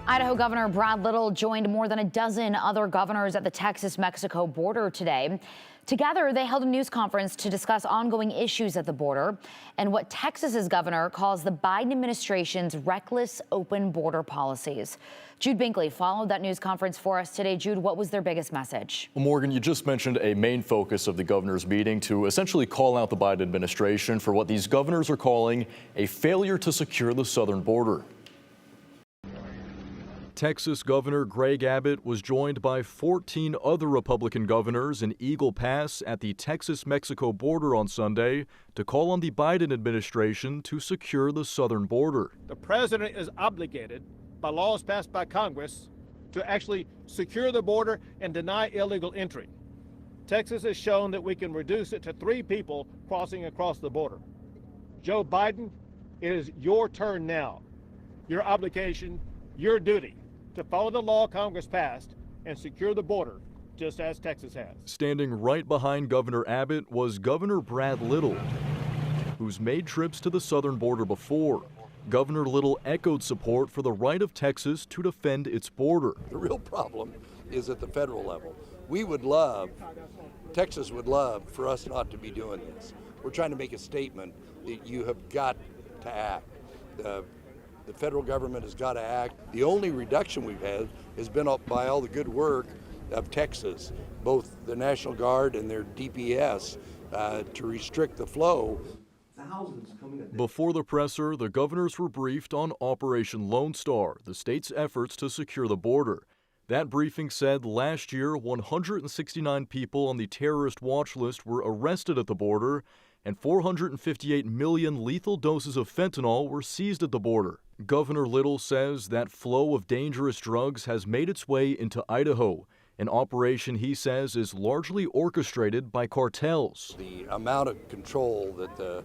Idaho Governor Brad Little joined more than a dozen other governors at the Texas-Mexico border today. Together, they held a news conference to discuss ongoing issues at the border and what Texas's governor calls the Biden administration's reckless open border policies. Jude Binkley followed that news conference for us today. Jude, what was their biggest message? Well, Morgan, you just mentioned a main focus of the governor's meeting to essentially call out the Biden administration for what these governors are calling a failure to secure the southern border. Texas Governor Greg Abbott was joined by 14 other Republican governors in Eagle Pass at the Texas-Mexico border on Sunday to call on the Biden administration to secure the southern border. The president is obligated by laws passed by Congress to actually secure the border and deny illegal entry. Texas has shown that we can reduce it to 3 people crossing across the border. Joe Biden, it is your turn now. Your obligation, your duty to follow the law Congress passed and secure the border, just as Texas has. Standing right behind Governor Abbott was Governor Brad Little, who's made trips to the southern border before. Governor Little echoed support for the right of Texas to defend its border. The real problem is at the federal level. Texas would love for us not to be doing this. We're trying to make a statement that you have got to act. The federal government has got to act. The only reduction we've had has been up by all the good work of Texas, both the National Guard and their DPS, to restrict the flow. Before the presser, the governors were briefed on Operation Lone Star, the state's efforts to secure the border. That briefing said last year, 169 people on the terrorist watch list were arrested at the border, and 458 million lethal doses of fentanyl were seized at the border. Governor Little says that flow of dangerous drugs has made its way into Idaho, an operation he says is largely orchestrated by cartels. The amount of control that the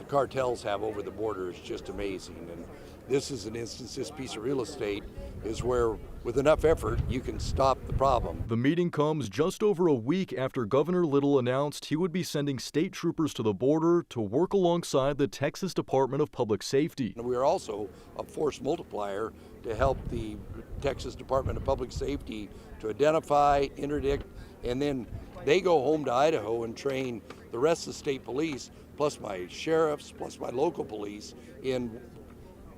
cartels have over the border is just amazing. And this is an instance, this piece of real estate is where, with enough effort, you can stop the problem. The meeting comes just over a week after Governor Little announced he would be sending state troopers to the border to work alongside the Texas Department of Public Safety. We are also a force multiplier to help the Texas Department of Public Safety to identify, interdict, and then they go home to Idaho and train the rest of the state police, plus my sheriffs, plus my local police, in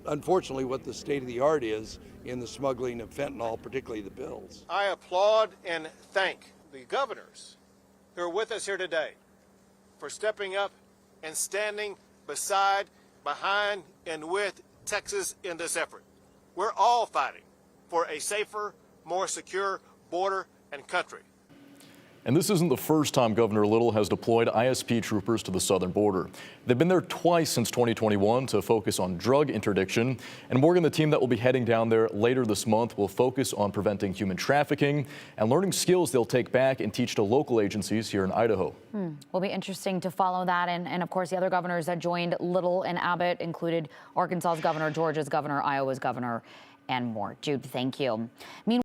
unfortunately what the state of the art is in the smuggling of fentanyl, particularly the pills. I applaud and thank the governors who are with us here today for stepping up and standing beside, behind, and with Texas in this effort. We're all fighting for a safer, more secure border and country. And this isn't the first time Governor Little has deployed ISP troopers to the southern border. They've been there twice since 2021 to focus on drug interdiction. And Morgan, the team that will be heading down there later this month will focus on preventing human trafficking and learning skills they'll take back and teach to local agencies here in Idaho. Will be interesting to follow that. And of course, the other governors that joined Little and Abbott included Arkansas's governor, Georgia's governor, Iowa's governor, and more. Jude, thank you. Meanwhile,